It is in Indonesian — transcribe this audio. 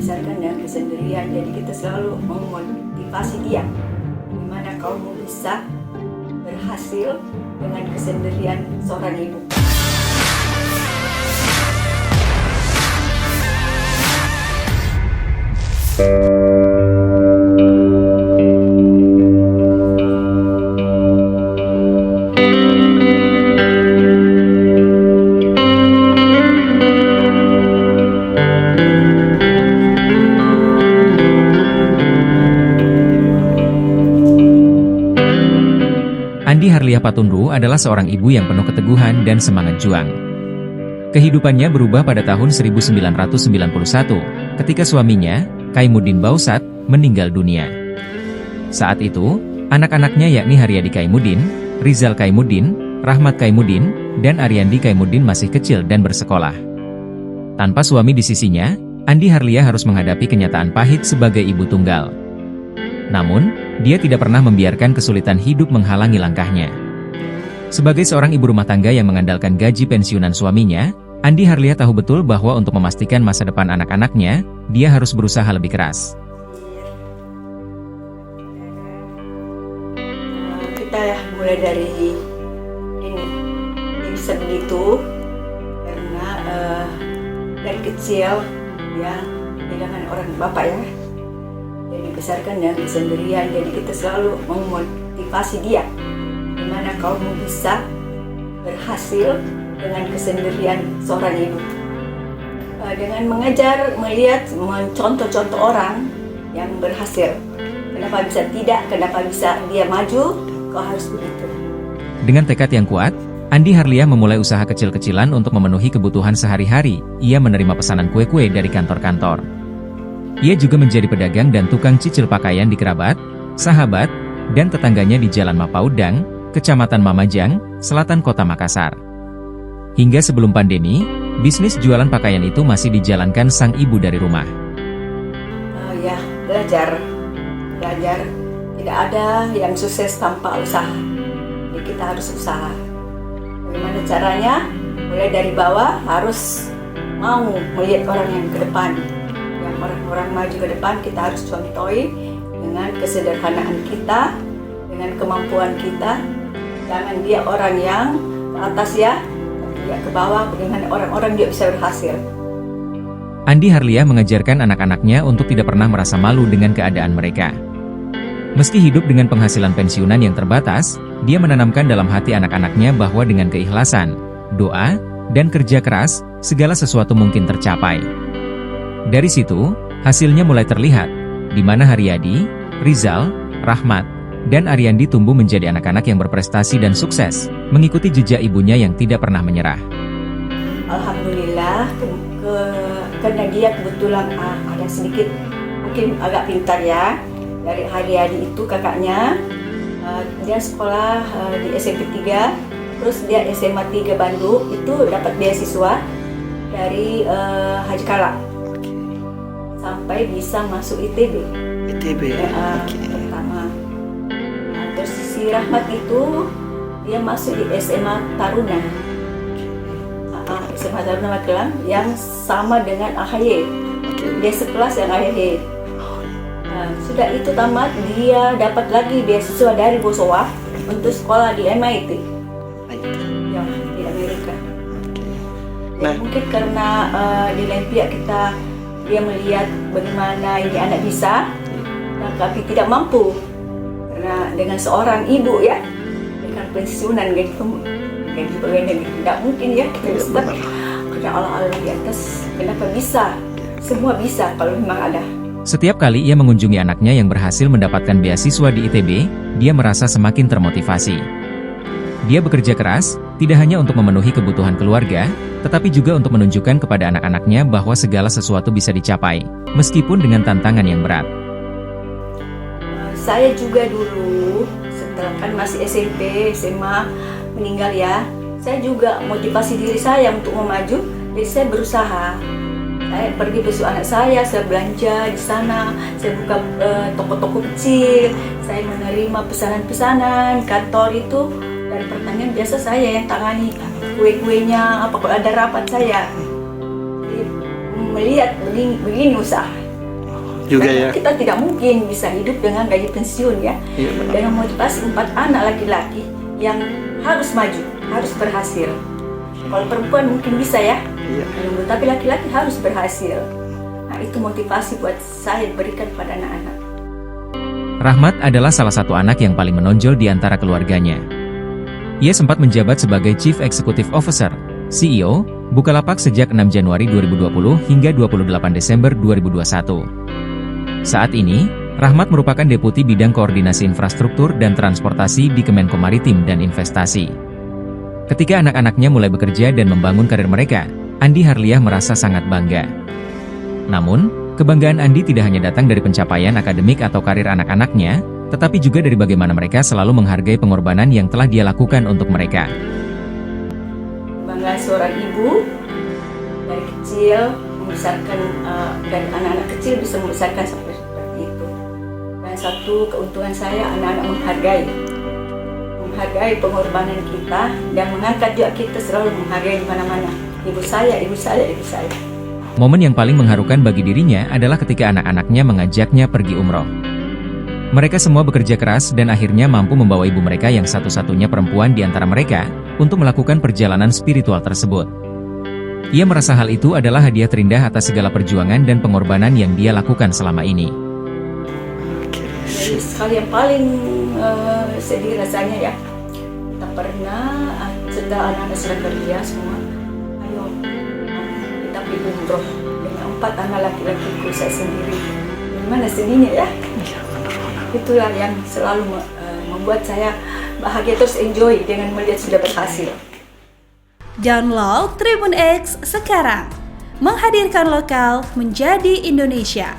dibesarkan dengan kesendirian, jadi kita selalu memotivasi dia gimana kamu bisa berhasil dengan kesendirian seorang ibu. Andi Harliah Patundru adalah seorang ibu yang penuh keteguhan dan semangat juang. Kehidupannya berubah pada tahun 1991, ketika suaminya, Kaimuddin Bausat, meninggal dunia. Saat itu, anak-anaknya yakni Haryadi Kaimuddin, Rizal Kaimuddin, Rahmat Kaimuddin, dan Aryandi Kaimuddin masih kecil dan bersekolah. Tanpa suami di sisinya, Andi Harliah harus menghadapi kenyataan pahit sebagai ibu tunggal. Namun, dia tidak pernah membiarkan kesulitan hidup menghalangi langkahnya. Sebagai seorang ibu rumah tangga yang mengandalkan gaji pensiunan suaminya, Andi Harliah tahu betul bahwa untuk memastikan masa depan anak-anaknya, dia harus berusaha lebih keras. Kita mulai dari ini bisa begitu karena dari kecil ya dengan orang bapak ya. Jadi dibesarkan dengan kesendirian, jadi kita selalu memotivasi dia gimana kamu bisa berhasil dengan kesendirian seorang ibu. Dengan mengajar, melihat, mencontoh-contoh orang yang berhasil. Kenapa bisa tidak, kenapa bisa dia maju, kau harus begitu. Dengan tekad yang kuat, Andi Harliah memulai usaha kecil-kecilan untuk memenuhi kebutuhan sehari-hari. Ia menerima pesanan kue-kue dari kantor-kantor. Ia juga menjadi pedagang dan tukang cicil pakaian di kerabat, sahabat, dan tetangganya di Jalan Mapaudang, Kecamatan Mamajang, Selatan Kota Makassar. Hingga sebelum pandemi, bisnis jualan pakaian itu masih dijalankan sang ibu dari rumah. Ya, belajar. Tidak ada yang sukses tanpa usaha. Jadi kita harus usaha. Bagaimana caranya? Mulai dari bawah harus mau melihat orang yang ke depan. Orang-orang maju ke depan, kita harus contohi dengan kesederhanaan kita, dengan kemampuan kita. Jangan dia orang yang ke atas ya, tapi dia ke bawah, bagaimana orang-orang dia bisa berhasil. Andi Harliah mengajarkan anak-anaknya untuk tidak pernah merasa malu dengan keadaan mereka. Meski hidup dengan penghasilan pensiunan yang terbatas, dia menanamkan dalam hati anak-anaknya bahwa dengan keikhlasan, doa, dan kerja keras, segala sesuatu mungkin tercapai. Dari situ, hasilnya mulai terlihat, di mana Haryadi, Rizal, Rahmat, dan Aryandi tumbuh menjadi anak-anak yang berprestasi dan sukses, mengikuti jejak ibunya yang tidak pernah menyerah. Alhamdulillah, karena dia kebetulan ada sedikit, mungkin agak pintar ya. Dari Haryadi itu kakaknya, dia sekolah di SMP 3, terus dia SMA 3 Bandung, itu dapat beasiswa dari Haji Kala. Sampai bisa masuk ITB. Pertama. Nah, terus si Rahmat itu dia masuk di SMA Taruna. SMA Taruna Magelang yang sama dengan AHY. Dia sekelas yang AHY. Sudah itu tamat, dia dapat lagi beasiswa dari Bosowa untuk sekolah di MIT. Ya, di Amerika. Mungkin karena di lain pihak dia melihat bagaimana ini anak bisa, tapi tidak mampu karena dengan seorang ibu ya, dengan pensiunan gaji pegawai tidak mungkin ya kita bisa. Karena Allah di atas, kenapa bisa? Semua bisa kalau memang ada. Setiap kali ia mengunjungi anaknya yang berhasil mendapatkan beasiswa di ITB, dia merasa semakin termotivasi. Dia bekerja keras, tidak hanya untuk memenuhi kebutuhan keluarga, tetapi juga untuk menunjukkan kepada anak-anaknya bahwa segala sesuatu bisa dicapai, meskipun dengan tantangan yang berat. Saya juga dulu, setelah kan masih SMP, SMA, meninggal ya, saya juga motivasi diri saya untuk memaju, jadi saya berusaha. Saya pergi besok anak saya belanja di sana, saya buka toko-toko kecil, saya menerima pesanan-pesanan, kantor itu. Dari pertanian biasa saya yang tangani kue-kuenya, apa kalau ada rapat saya. Jadi, melihat begini usaha. juga Karena ya. kita tidak mungkin bisa hidup dengan gaji pensiun ya. Iya, benar. Dengan motivasi 4 anak laki-laki yang harus maju, harus berhasil. Kalau perempuan mungkin bisa ya, Iya. tapi laki-laki harus berhasil. Nah, itu motivasi buat saya berikan pada anak-anak. Rahmat adalah salah satu anak yang paling menonjol di antara keluarganya. Ia sempat menjabat sebagai Chief Executive Officer, CEO, Bukalapak sejak 6 Januari 2020 hingga 28 Desember 2021. Saat ini, Rahmat merupakan Deputi Bidang Koordinasi Infrastruktur dan Transportasi di Kemenko Maritim dan Investasi. Ketika anak-anaknya mulai bekerja dan membangun karir mereka, Andi Harliah merasa sangat bangga. Namun, kebanggaan Andi tidak hanya datang dari pencapaian akademik atau karir anak-anaknya, tetapi juga dari bagaimana mereka selalu menghargai pengorbanan yang telah dia lakukan untuk mereka. Bangga seorang ibu dari kecil membesarkan dan anak-anak kecil bisa membesarkan seperti itu. Dan satu keuntungan saya, anak-anak menghargai pengorbanan kita dan mengangkat juga kita selalu menghargai di mana-mana. Ibu saya. Momen yang paling mengharukan bagi dirinya adalah ketika anak-anaknya mengajaknya pergi umroh. Mereka semua bekerja keras dan akhirnya mampu membawa ibu mereka yang satu-satunya perempuan di antara mereka untuk melakukan perjalanan spiritual tersebut. Ia merasa hal itu adalah hadiah terindah atas segala perjuangan dan pengorbanan yang dia lakukan selama ini. Jadi hal yang paling sedih rasanya ya, kita pernah setelah anak-anak sudah kerja semua, ayo kita pergi umroh dengan 4 anak laki-lakiku, saya sendiri. Gimana sedihnya ya? Itulah yang selalu membuat saya bahagia, terus enjoy dengan melihat sudah berhasil. Download Tribun X sekarang, menghadirkan lokal menjadi Indonesia.